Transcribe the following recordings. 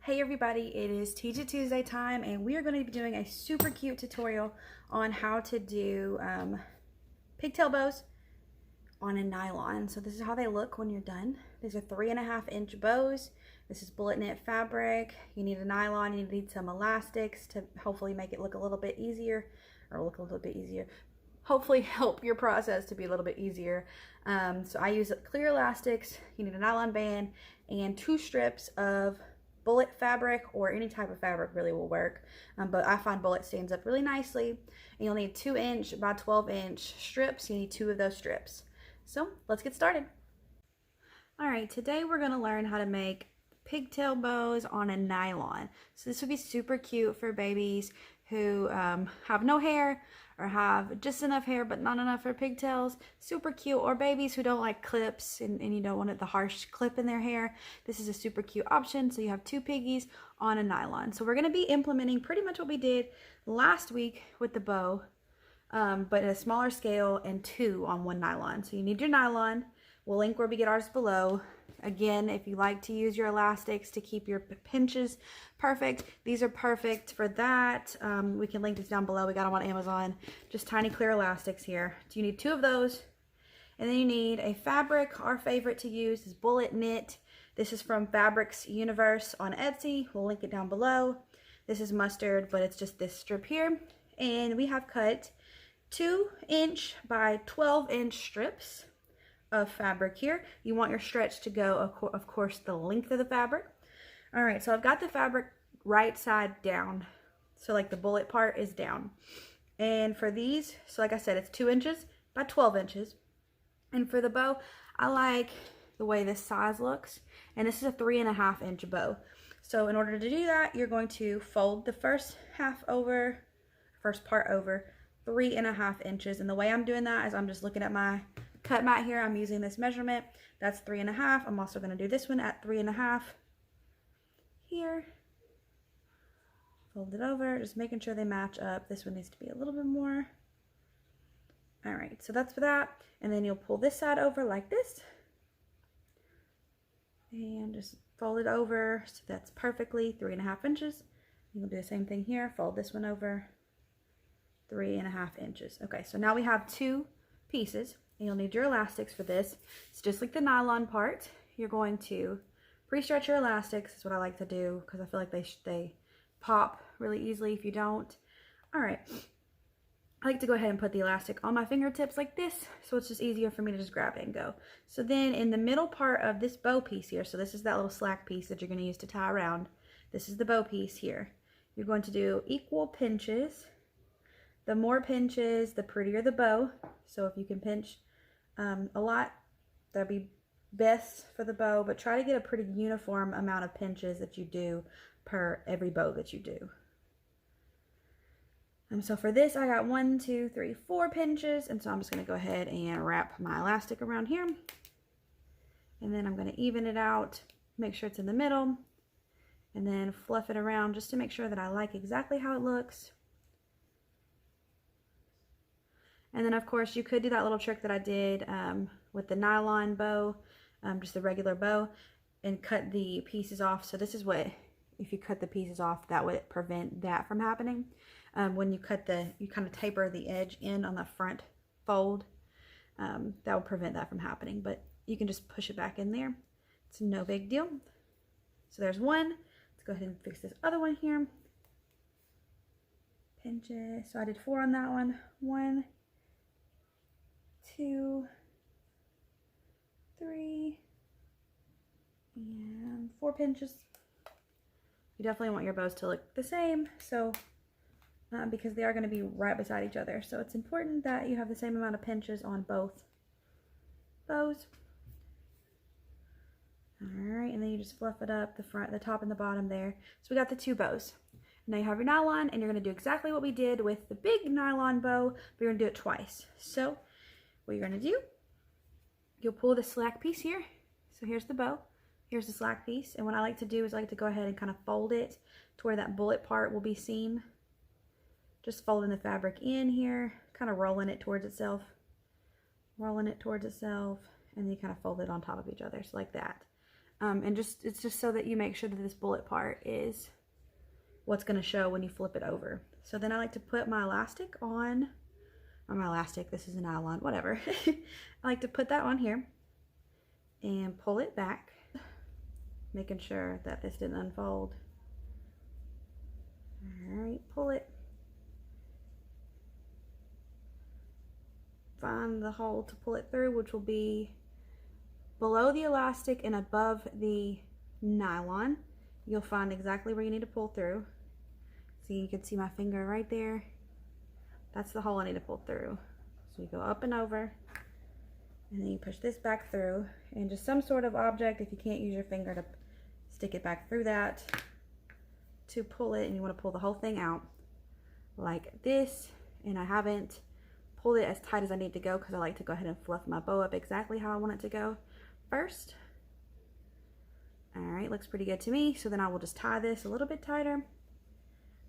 Hey everybody, it is Teach It Tuesday time and we are going to be doing a super cute tutorial on how to do pigtail bows on a nylon. So this is how they look when you're done. These are 3.5-inch bows. This is bullet knit fabric. You need a nylon, you need some elastics to hopefully make it look a little bit easier, hopefully help your process to be a little bit easier. So I use clear elastics. You need a nylon band and 2 strips of bullet fabric, or any type of fabric really will work, but I find bullet stands up really nicely. And you'll need 2-inch by 12-inch strips. You need 2 of those strips. So let's get started. All right, today we're going to learn how to make pigtail bows on a nylon. So this would be super cute for babies who have no hair, or have just enough hair but not enough for pigtails. Super cute. Or babies who don't like clips and you don't want the harsh clip in their hair. This is a super cute option. So you have 2 piggies on a nylon. So we're going to be implementing pretty much what we did last week with the bow, but at a smaller scale, and 2 on 1 nylon. So you need your nylon. We'll link where we get ours below. Again, if you like to use your elastics to keep your pinches perfect, these are perfect for that. We can link this down below. We got them on Amazon. Just tiny clear elastics here. So you need 2 of those. And then you need a fabric. Our favorite to use is bullet knit. This is from Fabrics Universe on Etsy. We'll link it down below. This is mustard, but it's just this strip here. And we have cut 2-inch by 12-inch strips of fabric here. You want your stretch to go, of course, the length of the fabric. All right, so I've got the fabric right side down. So like the bullet part is down. And for these, so like I said, it's 2 inches by 12 inches. And for the bow, I like the way this size looks. And this is a 3.5-inch bow. So in order to do that, you're going to fold the first part over 3.5 inches. And the way I'm doing that is I'm just looking at my cut mat here. I'm using this measurement. That's 3.5. I'm also going to do this one at 3.5 here. Fold it over, just making sure they match up. This one needs to be a little bit more. All right, so that's for that. And then you'll pull this side over like this and just fold it over. So that's perfectly 3.5 inches. You can do the same thing here. Fold this one over, 3.5 inches. Okay, so now we have 2 pieces. And you'll need your elastics for this. It's just like the nylon part. You're going to pre-stretch your elastics. Is what I like to do because I feel like they pop really easily if you don't. All right. I like to go ahead and put the elastic on my fingertips like this, so it's just easier for me to just grab it and go. So then in the middle part of this bow piece here, so this is that little slack piece that you're going to use to tie around. This is the bow piece here. You're going to do equal pinches. The more pinches, the prettier the bow. So if you can pinch a lot, that'd be best for the bow, but try to get a pretty uniform amount of pinches that you do per every bow that you do. So for this, I got 1, 2, 3, 4 pinches, and so I'm just going to go ahead and wrap my elastic around here, and then I'm going to even it out, make sure it's in the middle, and then fluff it around just to make sure that I like exactly how it looks. And then, of course, you could do that little trick that I did with the nylon bow, just the regular bow, and cut the pieces off. So this is what, if you cut the pieces off, that would prevent that from happening. When you cut you kind of taper the edge in on the front fold, that will prevent that from happening. But you can just push it back in there. It's no big deal. So there's one. Let's go ahead and fix this other one here. Pinches. So I did 4 on that one. 1, 2, 3, and 4 pinches. You definitely want your bows to look the same, so because they are going to be right beside each other, so it's important that you have the same amount of pinches on both bows. All right, and then you just fluff it up the front, the top, and the bottom there. So we got the 2 bows. Now you have your nylon, and you're going to do exactly what we did with the big nylon bow, but you're going to do it twice. So what you're going to do, you'll pull the slack piece here. So here's the bow, here's the slack piece, and what I like to do is I like to go ahead and kind of fold it to where that bullet part will be seen. Just folding the fabric in here, kind of rolling it towards itself, and then you kind of fold it on top of each other, so like that. And it's just so that you make sure that this bullet part is what's going to show when you flip it over. So then I like to put my elastic on, or my elastic, this is a nylon, whatever. I like to put that on here and pull it back, making sure that this didn't unfold. All right, pull it. Find the hole to pull it through, which will be below the elastic and above the nylon. You'll find exactly where you need to pull through. So you can see my finger right there. That's the hole I need to pull through. So you go up and over, and then you push this back through, and just some sort of object, if you can't use your finger to stick it back through that, to pull it, and you want to pull the whole thing out like this. And I haven't pulled it as tight as I need to go because I like to go ahead and fluff my bow up exactly how I want it to go first. All right, looks pretty good to me. So then I will just tie this a little bit tighter.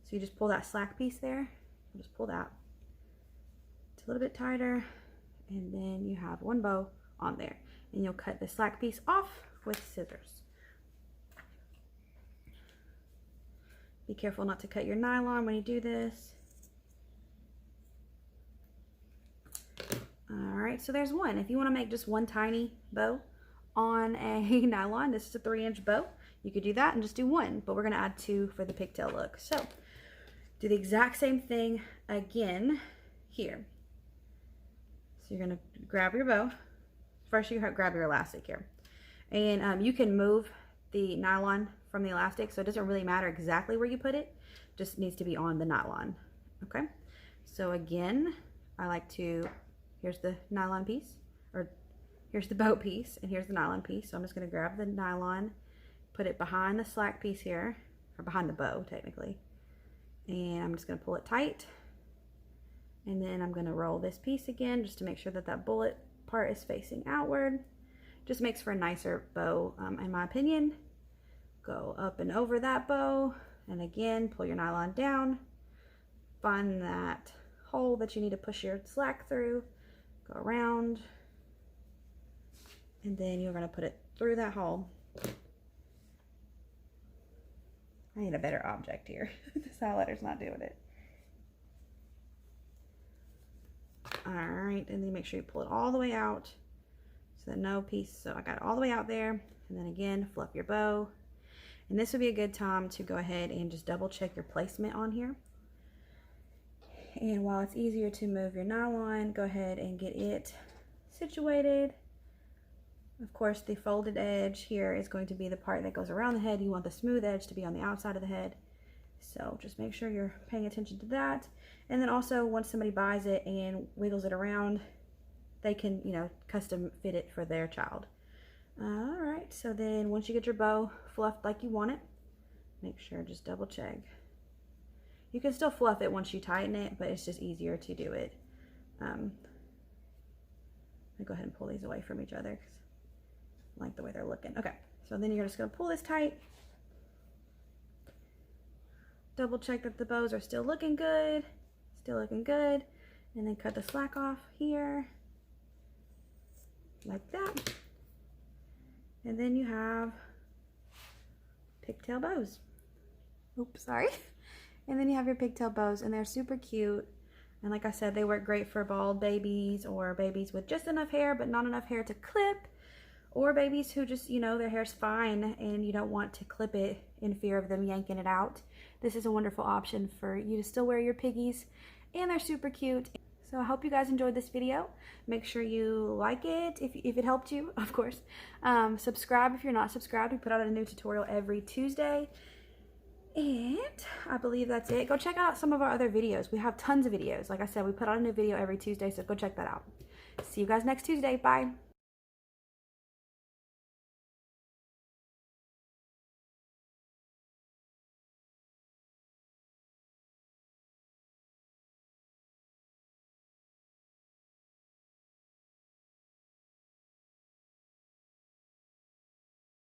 So you just pull that slack piece there. You'll just pull that. It's a little bit tighter, and then you have one bow on there. And you'll cut the slack piece off with scissors. Be careful not to cut your nylon when you do this. All right, so there's one. If you want to make just one tiny bow on a nylon, this is a 3-inch bow, you could do that and just do one, but we're going to add 2 for the pigtail look. So do the exact same thing again here. So you're going to grab your bow. First you grab your elastic here, and you can move the nylon from the elastic, so it doesn't really matter exactly where you put it, just needs to be on the nylon. Okay, so again, I like to, here's the nylon piece, or here's the bow piece, and here's the nylon piece. So I'm just going to grab the nylon, put it behind the slack piece here, or behind the bow technically, and I'm just going to pull it tight, and then I'm going to roll this piece again just to make sure that that bullet part is facing outward. Just makes for a nicer bow, in my opinion. Go up and over that bow, and again pull your nylon down, find that hole that you need to push your slack through, go around, and then you're going to put it through that hole. I need a better object here. This highlighter's not doing it. Alright, and then make sure you pull it all the way out so that no piece, so I got it all the way out there, and then again fluff your bow. And this would be a good time to go ahead and just double check your placement on here. And while it's easier to move your nylon, go ahead and get it situated. Of course, the folded edge here is going to be the part that goes around the head. You want the smooth edge to be on the outside of the head. So just make sure you're paying attention to that. And then also, once somebody buys it and wiggles it around, they can, you know, custom fit it for their child. All right, so then once you get your bow fluffed like you want it, make sure, just double check. You can still fluff it once you tighten it, but it's just easier to do it. I'll go ahead and pull these away from each other because I like the way they're looking. Okay, so then you're just going to pull this tight. Double check that the bows are still looking good. Still looking good. And then cut the slack off here. Like that. And then you have pigtail bows. Oops, sorry. And then you have your pigtail bows, and they're super cute. And like I said, they work great for bald babies or babies with just enough hair but not enough hair to clip, or babies who just, you know, their hair's fine and you don't want to clip it in fear of them yanking it out. This is a wonderful option for you to still wear your piggies, and they're super cute. So I hope you guys enjoyed this video. Make sure you like it if it helped you, of course. Subscribe if you're not subscribed. We put out a new tutorial every Tuesday. And I believe that's it. Go check out some of our other videos. We have tons of videos. Like I said, we put out a new video every Tuesday, so go check that out. See you guys next Tuesday. Bye.